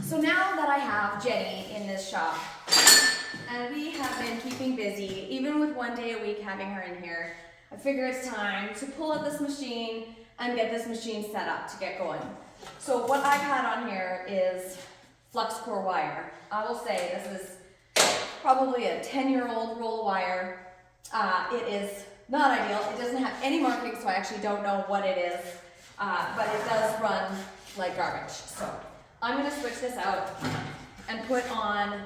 So now that I have Jenny in this shop, and we have been keeping busy, even with 1 day a week having her in here, I figure it's time to pull out this machine and get this machine set up to get going. So what I've had on here is flux core wire. I will say this is probably a 10-year-old roll of wire. It is not ideal. It doesn't have any markings, so I actually don't know what it is, but it does run like garbage. So I'm going to switch this out and put on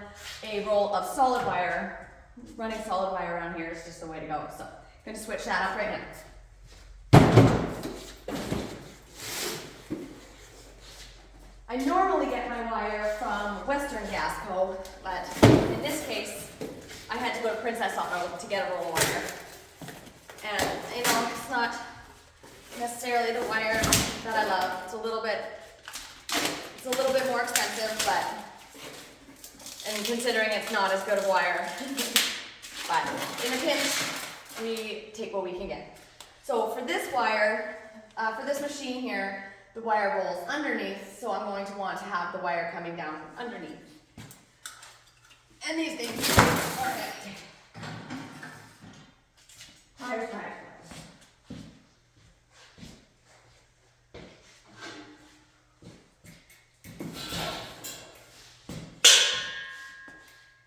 a roll of solid wire. Running solid wire around here is just the way to go. So I'm going to switch that up right now. I normally get my wire from Western Gas Co., but in this case, I had to go to Princess Auto to get a roll of wire. And, you know, it's not necessarily the wire that I love. It's a little bit more expensive, and considering it's not as good of wire. But in a pinch, we take what we can get. So for this wire, for this machine here, the wire rolls underneath, so I'm going to want to have the wire coming down from underneath. And these things are heavy.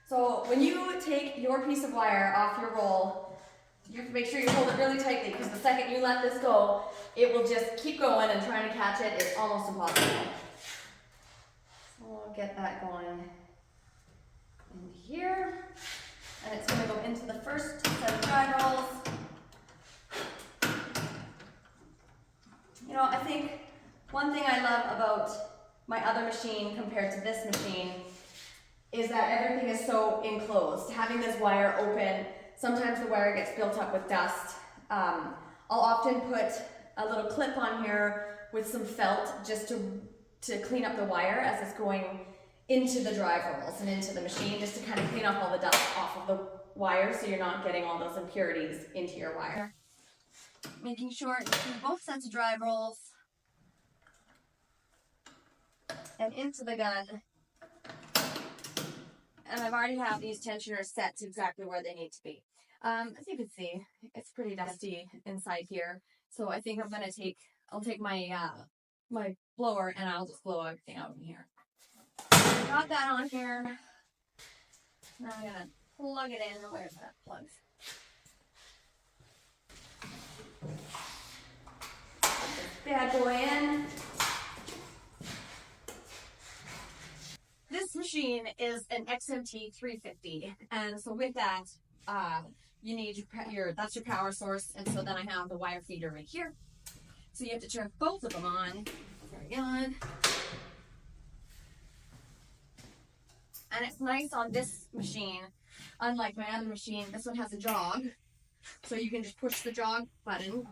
So when you take your piece of wire off your roll, you have to make sure you hold it really tightly, because the second you let this go, it will just keep going, and trying to catch it is almost impossible. So we'll get that going in here, and it's going to go into the first set of dry rolls. You know, I think one thing I love about my other machine compared to this machine is that everything is so enclosed. Having this wire open, sometimes the wire gets built up with dust. I'll often put a little clip on here with some felt just to clean up the wire as it's going into the drive rolls and into the machine, just to kind of clean up all the dust off of the wire so you're not getting all those impurities into your wire. Making sure you do both sets of drive rolls and into the gun. And I've already have these tensioners set to exactly where they need to be. As you can see, it's pretty dusty inside here. So I think I'll take my my blower and I'll just blow everything out in here. Got that on here. Now I'm gonna plug it in. Where's that plug? Put this bad boy in. This machine is an XMT 350, and so with that, you need that's your power source, and so then I have the wire feeder right here. So you have to turn both of them on. Very on. And it's nice on this machine, unlike my other machine, this one has a jog, so you can just push the jog button.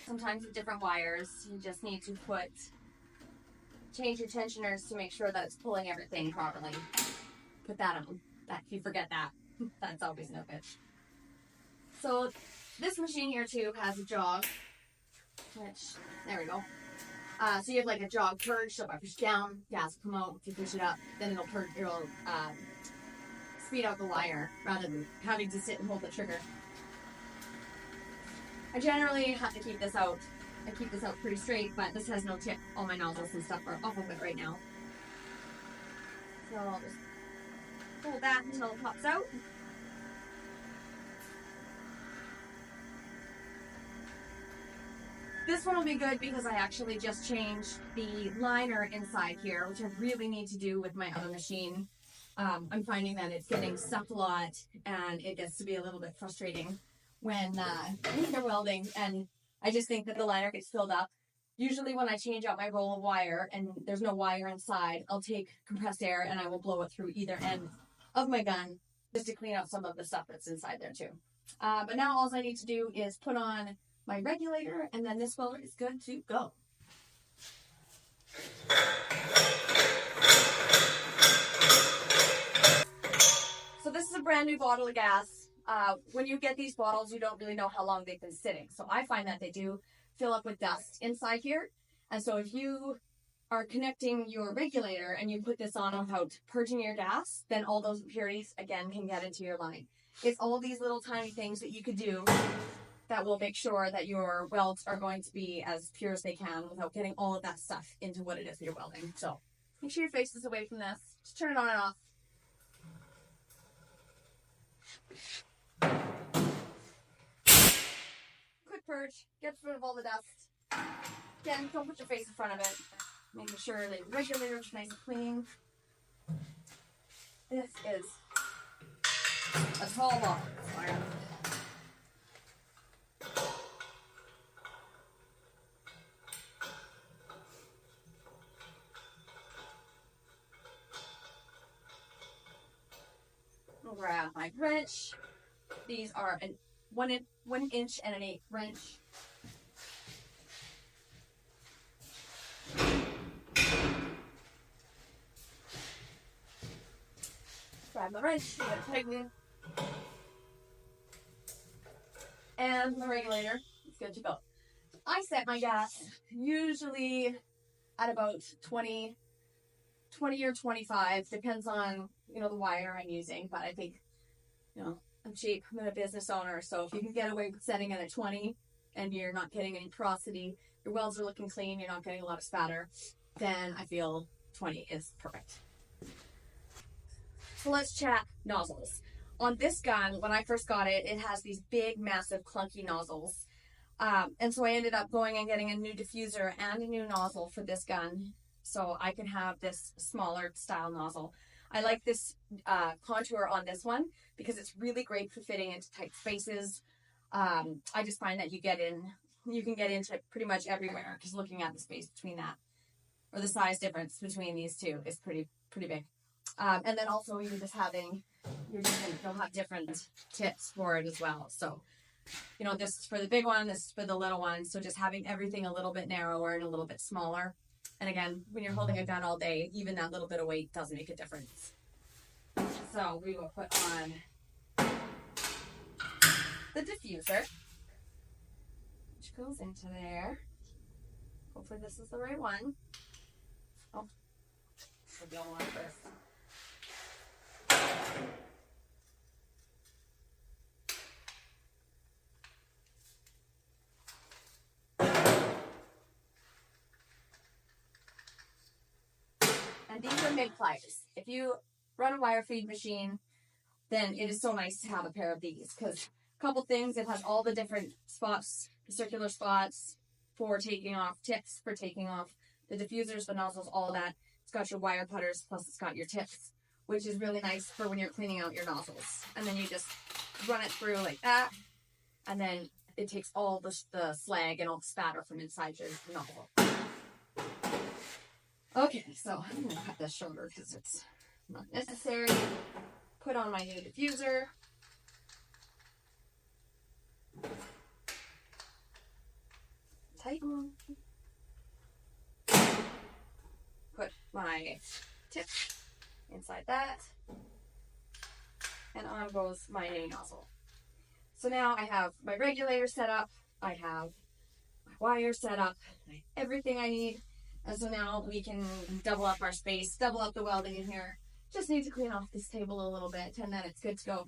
Sometimes with different wires, you just need to change your tensioners to make sure that it's pulling everything properly. Put that on. If you forget that, that's always no good. So this machine here too has a jog, which, there we go. So you have like a jog purge, so if I push down, gas will come out. If you push it up, then it'll speed out the wire rather than having to sit and hold the trigger. I generally have to keep this out. I keep this out pretty straight, but this has no tip. All my nozzles and stuff are off of it right now. So I'll just hold that until it pops out. This one will be good because I actually just changed the liner inside here, which I really need to do with my other machine. I'm finding that it's getting stuck a lot, and it gets to be a little bit frustrating when you're welding, and I just think that the liner gets filled up. Usually when I change out my roll of wire and there's no wire inside, I'll take compressed air and I will blow it through either end of my gun just to clean out some of the stuff that's inside there too. But now all I need to do is put on my regulator, and then this welder is good to go. So this is a brand new bottle of gas. When you get these bottles, you don't really know how long they've been sitting. So I find that they do fill up with dust inside here. And so if you are connecting your regulator and you put this on without purging your gas, then all those impurities, again, can get into your line. It's all these little tiny things that you could do that will make sure that your welds are going to be as pure as they can without getting all of that stuff into what it is that you're welding. So make sure your face is away from this. Just turn it on and off. Quick purge, gets rid of all the dust. Again, don't put your face in front of it. Making sure the regulator is nice and clean. This is a tall bottle. I'll grab my wrench. These are a 1 inch and an 1/8 wrench. Grab my wrench, you gotta tighten, and the regulator is good to go. I set my gas usually at about 20 or 25, depends on, the wire I'm using, but I think, I'm cheap, I'm a business owner, so if you can get away with setting it at 20 and you're not getting any porosity, your welds are looking clean, you're not getting a lot of spatter, then I feel 20 is perfect. So let's chat nozzles. On this gun, when I first got it, it has these big, massive, clunky nozzles. And so I ended up going and getting a new diffuser and a new nozzle for this gun, so I can have this smaller style nozzle. I like this contour on this one because it's really great for fitting into tight spaces. I just find that you can get into pretty much everywhere, because looking at the space between that, or the size difference between these two, is pretty big. And then also you'll have different tips for it as well. So, this is for the big one, this is for the little one. So just having everything a little bit narrower and a little bit smaller. And again, when you're holding a gun all day, even that little bit of weight does make a difference. So we will put on the diffuser, which goes into there. Hopefully this is the right one. Oh, we'll go on first. And these are MIG pliers. If you run a wire feed machine, then it is so nice to have a pair of these, because a couple things, it has all the different spots, the circular spots for taking off, tips for taking off the diffusers, the nozzles, all of that. It's got your wire cutters, plus it's got your tips, which is really nice for when you're cleaning out your nozzles. And then you just run it through like that, and then it takes all the slag and all the spatter from inside your nozzle. Okay, so I'm going to cut this shorter because it's not necessary. Put on my new diffuser. Tighten. Put my tip inside that. And on goes my new nozzle. So now I have my regulator set up. I have my wire set up. Everything I need. And so now we can double up our space, double up the welding in here. Just need to clean off this table a little bit, and then it's good to go.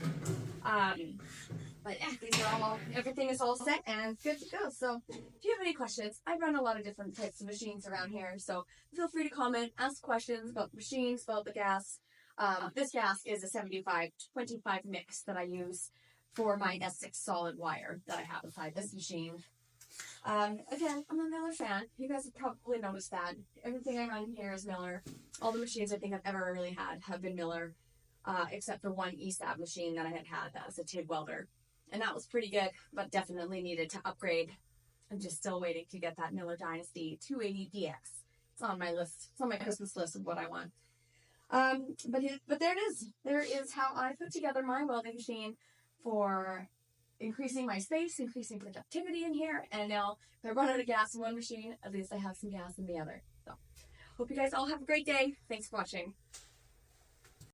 But yeah, everything is all set and good to go. So if you have any questions, I run a lot of different types of machines around here. So feel free to comment, ask questions about the machines, about the gas. This gas is a 75-25 mix that I use for my S6 solid wire that I have inside this machine. Again, I'm a Miller fan. You guys have probably noticed that. Everything I run here is Miller. All the machines I think I've ever really had have been Miller, except for one ESAB machine that I had that was a TIG welder. And that was pretty good, but definitely needed to upgrade. I'm just still waiting to get that Miller Dynasty 280DX. It's on my list. It's on my Christmas list of what I want. But there it is. There is how I put together my welding machine for increasing my space, increasing productivity in here, and now if I run out of gas in one machine, at least I have some gas in the other. So, Hope you guys all have a great day. Thanks for watching.